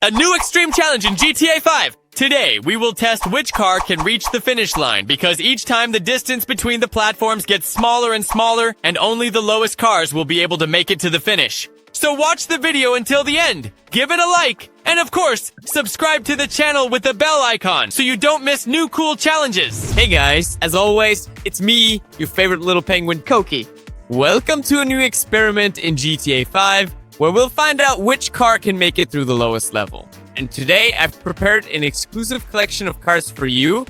A new extreme challenge in GTA 5. Today, we will test which car can reach the finish line, because each time the distance between the platforms gets smaller and smaller, and only the lowest cars will be able to make it to the finish. So watch the video until the end, give it a like, and of course, subscribe to the channel with the bell icon so you don't miss new cool challenges. Hey guys, as always, it's me, your favorite little penguin, Koki. Welcome to a new experiment in GTA 5, where we'll find out which car can make it through the lowest level. And today, I've prepared an exclusive collection of cars for you.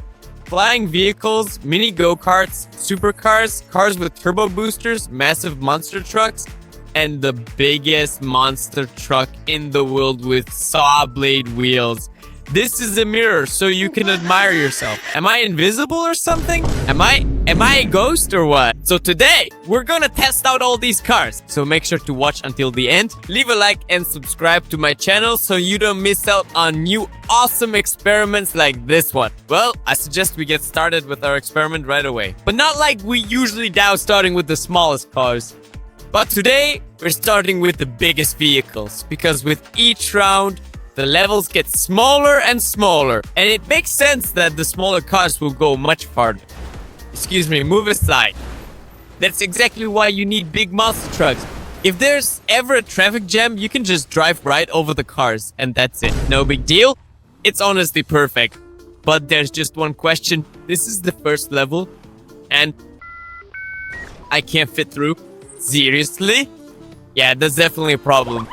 Flying vehicles, mini go-karts, supercars, cars with turbo boosters, massive monster trucks, and the biggest monster truck in the world with saw blade wheels. This is a mirror, so you can admire yourself. Am I invisible or something? Am I a ghost or what? So today, we're gonna test out all these cars. So make sure to watch until the end. Leave a like and subscribe to my channel so you don't miss out on new awesome experiments like this one. Well, I suggest we get started with our experiment right away. But not like we usually do, starting with the smallest cars. But today, we're starting with the biggest vehicles, because with each round, the levels get smaller and smaller, and it makes sense that the smaller cars will go much farther. Excuse me, move aside. That's exactly why you need big monster trucks. If there's ever a traffic jam, you can just drive right over the cars, and that's it. No big deal. It's honestly perfect. But there's just one question. This is the first level, and I can't fit through. Seriously? Yeah, that's definitely a problem.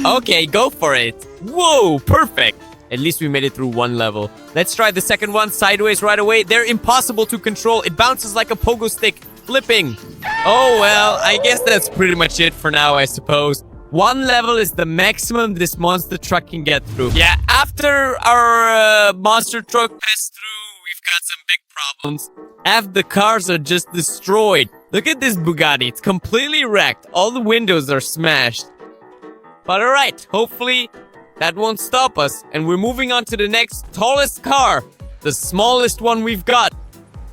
Okay, go for it. Whoa, perfect. At least we made it through one level. Let's try the second one sideways right away. They're impossible to control. It bounces like a pogo stick, flipping. Oh, well, I guess that's pretty much it for now, I suppose. One level is the maximum this monster truck can get through. Yeah, after our monster truck passed through, we've got some big problems. Half the cars are just destroyed. Look at this Bugatti. It's completely wrecked. All the windows are smashed. But alright, hopefully that won't stop us. And we're moving on to the next tallest car. The smallest one we've got.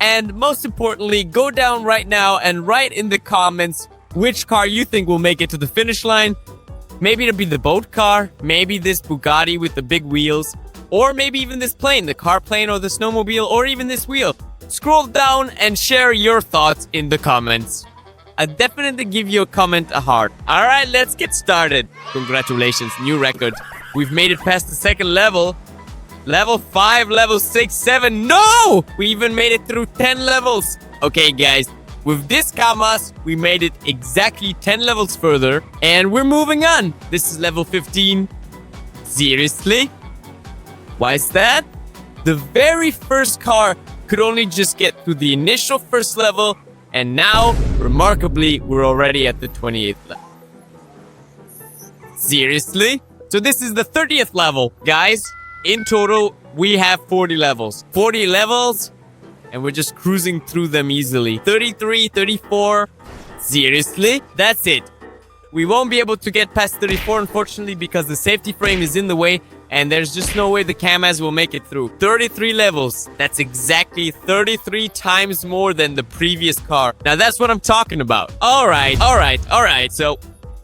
And most importantly, go down right now and write in the comments which car you think will make it to the finish line. Maybe it'll be the boat car. Maybe this Bugatti with the big wheels. Or maybe even this plane, the car plane or the snowmobile, or even this wheel. Scroll down and share your thoughts in the comments. I'd definitely give you a comment a heart. Alright, let's get started. Congratulations, new record. We've made it past the second level. Level 5, level 6, 7. No! We even made it through 10 levels. Okay, guys. With this Kamas, we made it exactly 10 levels further. And we're moving on. This is level 15. Seriously? Why is that? The very first car could only just get through the initial first level. And now, remarkably, we're already at the 28th level. Seriously? So this is the 30th level. Guys, in total, we have 40 levels. 40 levels, and we're just cruising through them easily. 33, 34. Seriously? That's it. We won't be able to get past 34, unfortunately, because the safety frame is in the way, and there's just no way the Kamaz will make it through. 33 levels. That's exactly 33 times more than the previous car. Now that's what I'm talking about. Alright. So,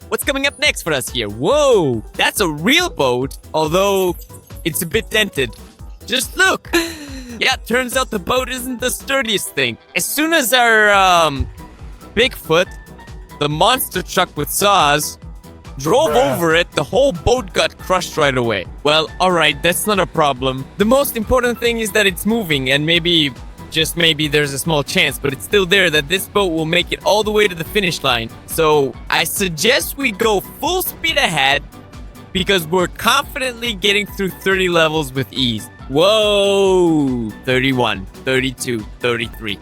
what's coming up next for us here? Whoa, that's a real boat, although it's a bit dented. Just look. Yeah, turns out the boat isn't the sturdiest thing. As soon as our, Bigfoot, the monster truck with saws, drove over it, the whole boat got crushed right away. Well, alright, that's not a problem. The most important thing is that it's moving, and maybe, just maybe, there's a small chance, but it's still there that this boat will make it all the way to the finish line. So, I suggest we go full speed ahead, because we're confidently getting through 30 levels with ease. Whoa! 31, 32, 33.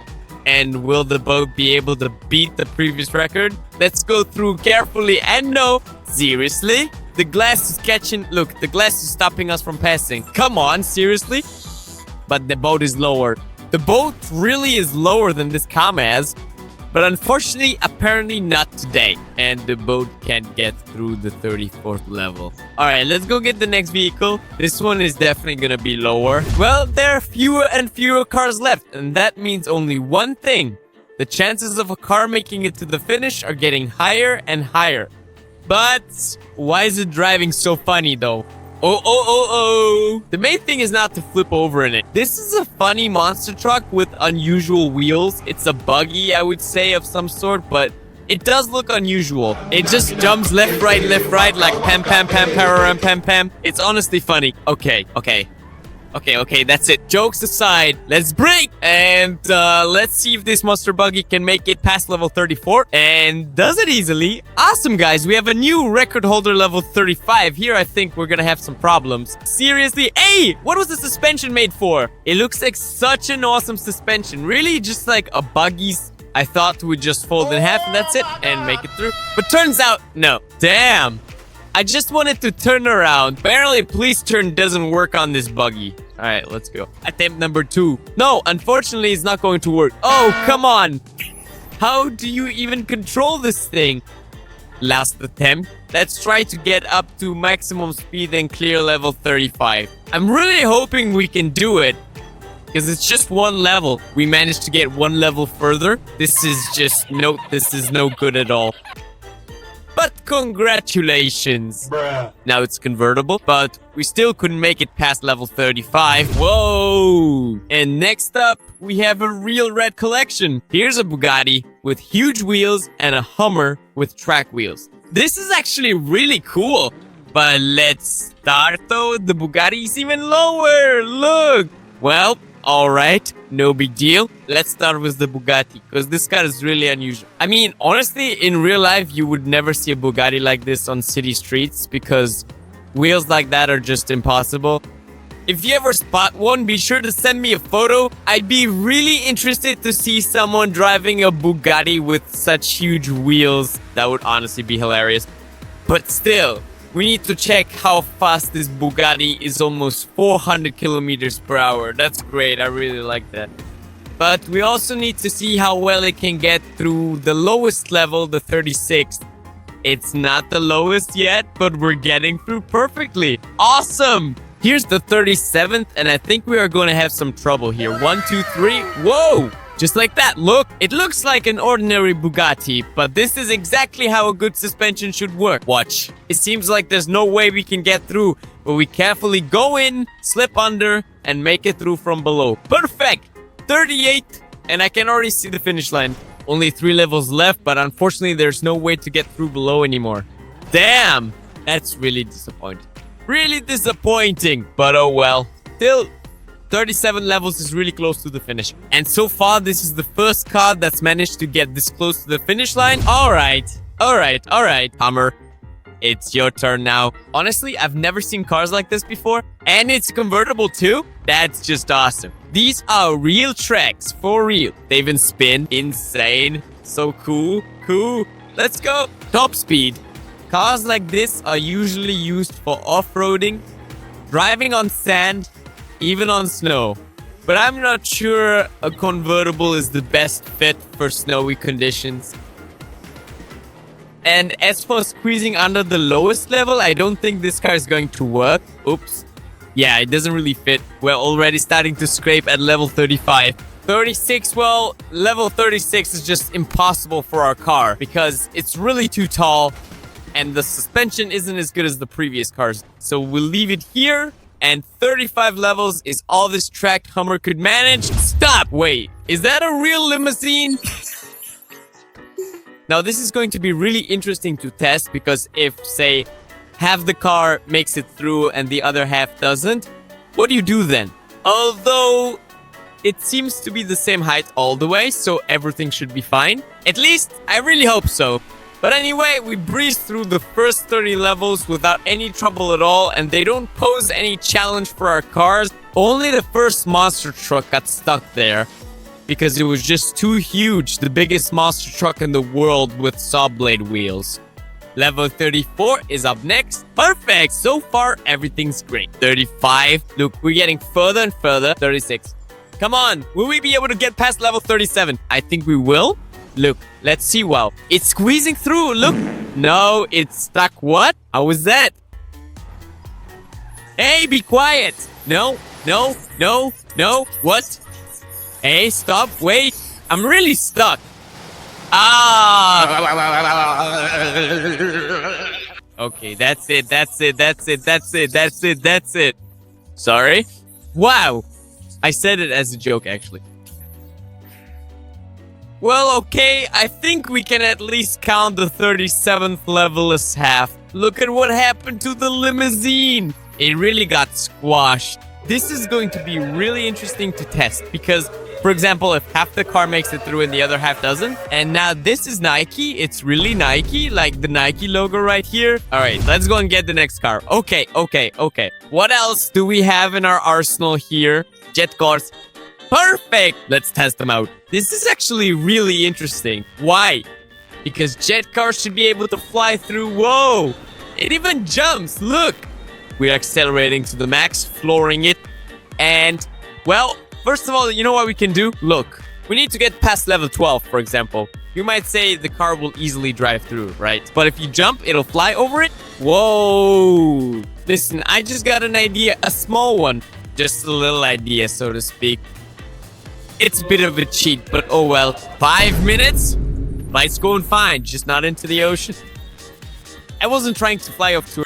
And will the boat be able to beat the previous record? Let's go through carefully. And no, seriously? The glass is catching... Look, the glass is stopping us from passing. Come on, seriously? But the boat is lower. The boat really is lower than this Kamaz. But unfortunately, apparently not today. And the boat can't get through the 34th level. Alright, let's go get the next vehicle. This one is definitely gonna be lower. Well, there are fewer and fewer cars left. And that means only one thing. The chances of a car making it to the finish are getting higher and higher. But why is it driving so funny though? Oh. The main thing is not to flip over in it. This is a funny monster truck with unusual wheels. It's a buggy, I would say, of some sort, but it does look unusual. It just jumps left, right, like pam, pam, pam, pararam, pam, pam. It's honestly funny. Okay, that's it. Jokes aside, let's break! And let's see if this monster buggy can make it past level 34. And does it easily. Awesome, guys. We have a new record holder level 35. Here, I think we're gonna have some problems. Seriously? Hey! What was the suspension made for? It looks like such an awesome suspension. Really? Just like a buggy's... I thought would just fold in half and that's it, and make it through. But turns out, no. Damn. I just wanted to turn around. Apparently, police turn doesn't work on this buggy. All right, let's go. Attempt number 2. No, unfortunately, it's not going to work. Oh, come on. How do you even control this thing? Last attempt. Let's try to get up to maximum speed and clear level 35. I'm really hoping we can do it. Because it's just one level. We managed to get one level further. This is no good at all. But congratulations. Bruh. Now it's convertible, but we still couldn't make it past level 35. Whoa! And next up, we have a real red collection. Here's a Bugatti with huge wheels and a Hummer with track wheels. This is actually really cool. But let's start though. The Bugatti is even lower. Look! Well, alright, no big deal. Let's start with the Bugatti, because this car is really unusual. I mean, honestly, in real life, you would never see a Bugatti like this on city streets, because wheels like that are just impossible. If you ever spot one, be sure to send me a photo. I'd be really interested to see someone driving a Bugatti with such huge wheels. That would honestly be hilarious. But still, we need to check how fast this Bugatti is. Almost 400 kilometers per hour. That's great. I really like that. But we also need to see how well it can get through the lowest level, the 36th. It's not the lowest yet, but we're getting through perfectly. Awesome! Here's the 37th, and I think we are going to have some trouble here. 1, 2, 3. Whoa! Just like that, look. It looks like an ordinary Bugatti, but this is exactly how a good suspension should work. Watch. It seems like there's no way we can get through, but we carefully go in, slip under, and make it through from below. Perfect! 38, and I can already see the finish line. Only 3 levels left, but unfortunately, there's no way to get through below anymore. Damn! That's really disappointing. Really disappointing, but oh well. Still, 37 levels is really close to the finish. And so far, this is the first car that's managed to get this close to the finish line. Alright. Hummer, it's your turn now. Honestly, I've never seen cars like this before. And it's convertible too. That's just awesome. These are real tracks, for real. They even spin. Insane. So cool. Let's go. Top speed. Cars like this are usually used for off-roading, driving on sand, even on snow. But I'm not sure a convertible is the best fit for snowy conditions. And as for squeezing under the lowest level, I don't think this car is going to work. Oops. Yeah, it doesn't really fit. We're already starting to scrape at level 35. 36, well, level 36 is just impossible for our car because it's really too tall. And the suspension isn't as good as the previous cars. So we'll leave it here. And 35 levels is all this tracked Hummer could manage. Stop! Wait, is that a real limousine? Now this is going to be really interesting to test because if, say, half the car makes it through and the other half doesn't, what do you do then? Although it seems to be the same height all the way, so everything should be fine. At least, I really hope so. But anyway, we breezed through the first 30 levels without any trouble at all, and they don't pose any challenge for our cars. Only the first monster truck got stuck there because it was just too huge, the biggest monster truck in the world with saw blade wheels. Level 34 is up next. Perfect! So far, everything's great. 35. Look, we're getting further and further. 36. Come on, will we be able to get past level 37? I think we will. Look, let's see. Wow, it's squeezing through. Look. No, it's stuck. What? How was that? Hey, be quiet. No. What? Hey, stop. Wait. I'm really stuck. Ah. Okay, that's it. Sorry? Wow. I said it as a joke, actually. Well, okay, I think we can at least count the 37th level as half. Look at what happened to the limousine. It really got squashed. This is going to be really interesting to test because, for example, if half the car makes it through and the other half doesn't, and now this is Nike, it's really Nike, like the Nike logo right here. All right, let's go and get the next car. Okay. What else do we have in our arsenal here? Jet cars. Perfect! Let's test them out. This is actually really interesting. Why? Because jet cars should be able to fly through. Whoa! It even jumps. Look! We're accelerating to the max, flooring it. And, well, first of all, you know what we can do? Look, we need to get past level 12, for example. You might say the car will easily drive through, right? But if you jump, it'll fly over it. Whoa! Listen, I just got an idea, a small one. Just a little idea, so to speak. It's a bit of a cheat, but oh well. 5 minutes? Flight's going fine, just not into the ocean. I wasn't trying to fly off to Earth.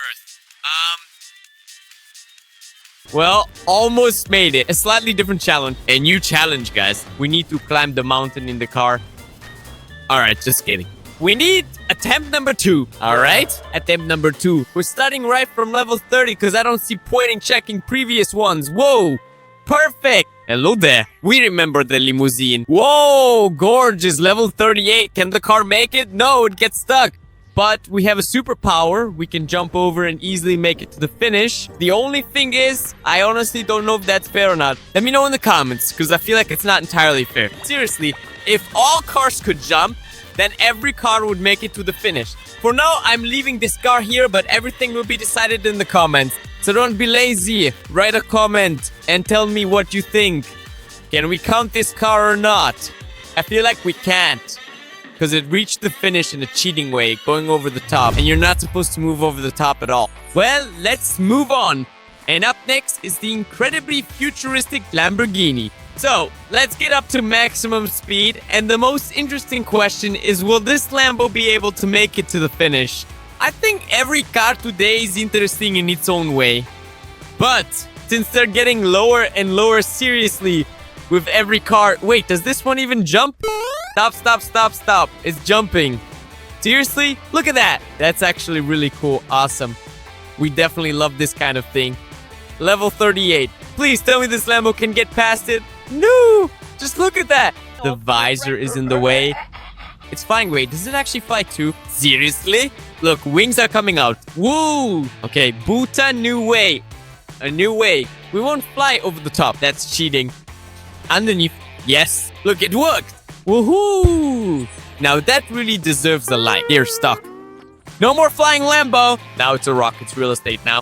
Well, almost made it. A slightly different challenge. A new challenge, guys. We need to climb the mountain in the car. Alright, just kidding. We need attempt number 2. Alright? Attempt number 2. We're starting right from level 30 because I don't see point in checking previous ones. Whoa! Perfect! Hello there. We remember the limousine. Whoa, gorgeous. Level 38. Can the car make it? No, it gets stuck. But we have a superpower. We can jump over and easily make it to the finish. The only thing is, I honestly don't know if that's fair or not. Let me know in the comments, because I feel like it's not entirely fair. Seriously, if all cars could jump, then every car would make it to the finish. For now, I'm leaving this car here, but everything will be decided in the comments. So don't be lazy. Write a comment and tell me what you think. Can we count this car or not? I feel like we can't. Because it reached the finish in a cheating way, going over the top. And you're not supposed to move over the top at all. Well, let's move on. And up next is the incredibly futuristic Lamborghini. So, let's get up to maximum speed. And the most interesting question is, will this Lambo be able to make it to the finish? I think every car today is interesting in its own way. But, since they're getting lower and lower seriously with every car... Wait, does this one even jump? Stop. It's jumping. Seriously? Look at that. That's actually really cool. Awesome. We definitely love this kind of thing. Level 38. Please tell me this Lambo can get past it. No! Just look at that. The visor is in the way. It's flying. Wait, does it actually fly too? Seriously? Look, wings are coming out. Woo! Okay, Buta, new way. A new way. We won't fly over the top. That's cheating. Underneath. Yes. Look, it worked. Woohoo! Now that really deserves a like. Here, stuck. No more flying Lambo. Now it's a rock. It's real estate now.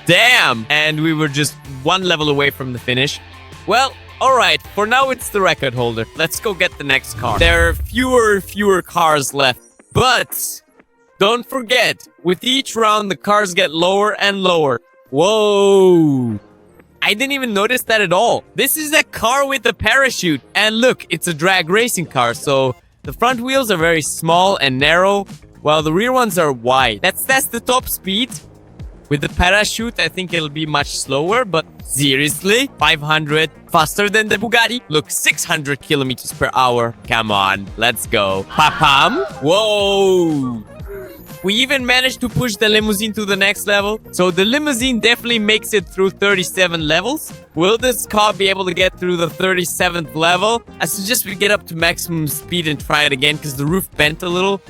Damn! And we were just one level away from the finish. Well, alright. For now, it's the record holder. Let's go get the next car. There are fewer cars left. But don't forget, with each round, the cars get lower and lower. Whoa! I didn't even notice that at all. This is a car with a parachute. And look, it's a drag racing car, so the front wheels are very small and narrow, while the rear ones are wide. That's the top speed. With the parachute, I think it'll be much slower, but seriously? 500, faster than the Bugatti? Look, 600 kilometers per hour. Come on, let's go. Papam? Whoa! We even managed to push the limousine to the next level. So the limousine definitely makes it through 37 levels. Will this car be able to get through the 37th level? I suggest we get up to maximum speed and try it again because the roof bent a little.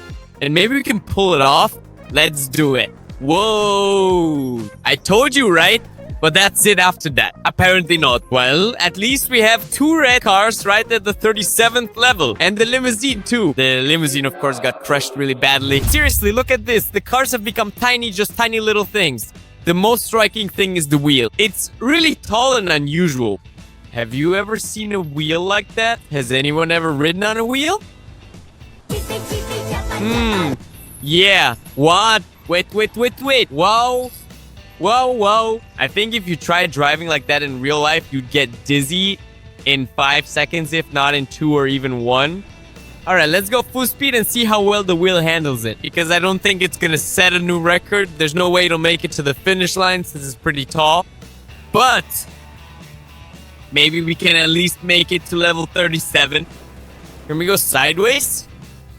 And maybe we can pull it off. Let's do it. Whoa! I told you, right? But that's it after that. Apparently not. Well, at least we have 2 red cars right at the 37th level. And the limousine too. The limousine, of course, got crushed really badly. Seriously, look at this. The cars have become tiny, just tiny little things. The most striking thing is the wheel. It's really tall and unusual. Have you ever seen a wheel like that? Has anyone ever ridden on a wheel? Yeah. What? Wait. Whoa. I think if you tried driving like that in real life, you'd get dizzy in 5 seconds, if not in 2 or even 1. Alright, let's go full speed and see how well the wheel handles it. Because I don't think it's gonna set a new record. There's no way it'll make it to the finish line since it's pretty tall. But maybe we can at least make it to level 37. Can we go sideways?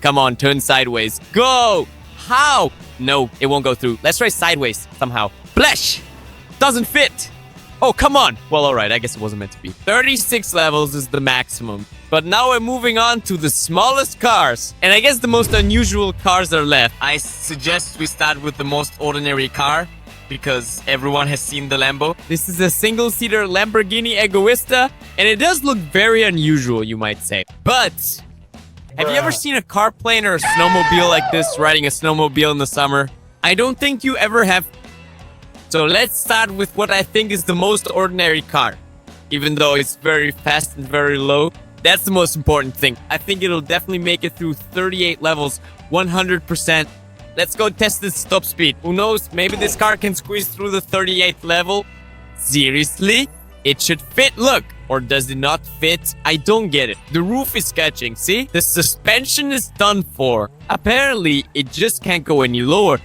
Come on, turn sideways. Go! How? No, it won't go through. Let's try sideways somehow. Blesh! Doesn't fit. Oh, come on. Well, alright, I guess it wasn't meant to be. 36 levels is the maximum. But now we're moving on to the smallest cars. And I guess the most unusual cars are left. I suggest we start with the most ordinary car, because everyone has seen the Lambo. This is a single-seater Lamborghini Egoista, and it does look very unusual, you might say. But have you ever seen a car plane or a snowmobile like this, riding a snowmobile in the summer? I don't think you ever have. So let's start with what I think is the most ordinary car. Even though it's very fast and very low, that's the most important thing. I think it'll definitely make it through 38 levels, 100%. Let's go test this top speed. Who knows, maybe this car can squeeze through the 38th level. Seriously? It should fit, look. Or does it not fit? I don't get it. The roof is catching, see? The suspension is done for. Apparently, it just can't go any lower.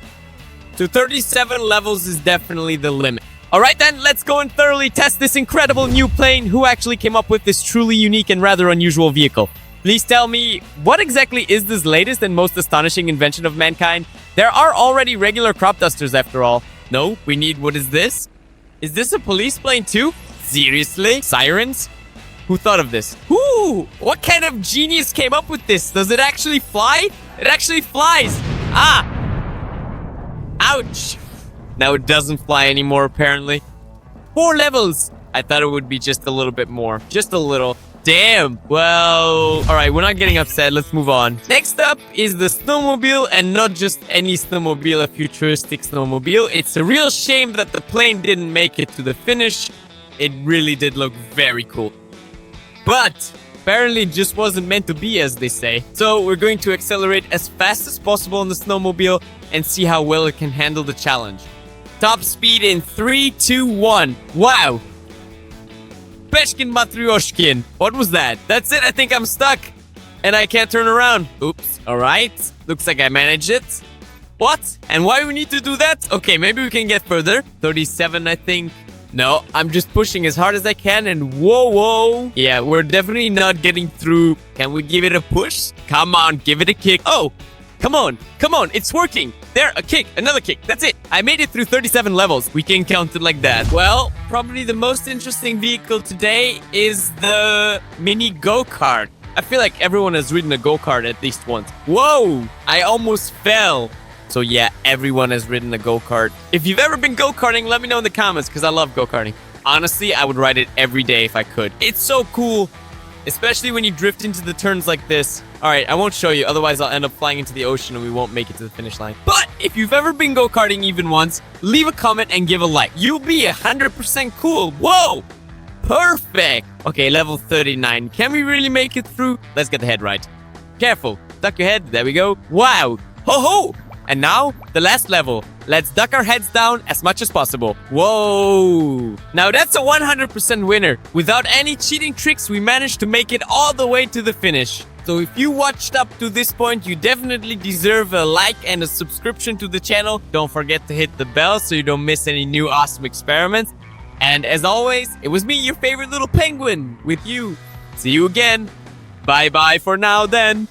So 37 levels is definitely the limit. Alright then, let's go and thoroughly test this incredible new plane. Who actually came up with this truly unique and rather unusual vehicle? Please tell me, what exactly is this latest and most astonishing invention of mankind? There are already regular crop dusters after all. No, we need, what is this? Is this a police plane too? Seriously? Sirens? Who thought of this? Ooh, what kind of genius came up with this? Does it actually fly? It actually flies. Ah! Ouch! Now it doesn't fly anymore, apparently. 4 levels! I thought it would be just a little bit more. Just a little. Damn! Well, alright, we're not getting upset. Let's move on. Next up is the snowmobile, and not just any snowmobile, a futuristic snowmobile. It's a real shame that the plane didn't make it to the finish. It really did look very cool. But apparently it just wasn't meant to be, as they say. So we're going to accelerate as fast as possible in the snowmobile and see how well it can handle the challenge. Top speed in 3, 2, 1. Wow! Peshkin Matryoshkin. What was that? That's it, I think I'm stuck. And I can't turn around. Oops. Alright. Looks like I managed it. What? And why we need to do that? Okay, maybe we can get further. 37, I think. No, I'm just pushing as hard as I can and whoa. Yeah, we're definitely not getting through. Can we give it a push? Come on, give it a kick. Oh, come on, it's working. There, a kick, another kick. That's it. I made it through 37 levels. We can count it like that. Well, probably the most interesting vehicle today is the mini go-kart. I feel like everyone has ridden a go-kart at least once. Whoa, I almost fell. So yeah, everyone has ridden a go-kart. If you've ever been go-karting, let me know in the comments, because I love go-karting. Honestly, I would ride it every day if I could. It's so cool, especially when you drift into the turns like this. Alright, I won't show you, otherwise I'll end up flying into the ocean and we won't make it to the finish line. But if you've ever been go-karting even once, leave a comment and give a like. You'll be 100% cool. Whoa! Perfect! Okay, level 39. Can we really make it through? Let's get the head right. Careful. Duck your head. There we go. Wow! Ho-ho! And now, the last level. Let's duck our heads down as much as possible. Whoa! Now that's a 100% winner. Without any cheating tricks, we managed to make it all the way to the finish. So if you watched up to this point, you definitely deserve a like and a subscription to the channel. Don't forget to hit the bell so you don't miss any new awesome experiments. And as always, it was me, your favorite little penguin, with you. See you again. Bye-bye for now then.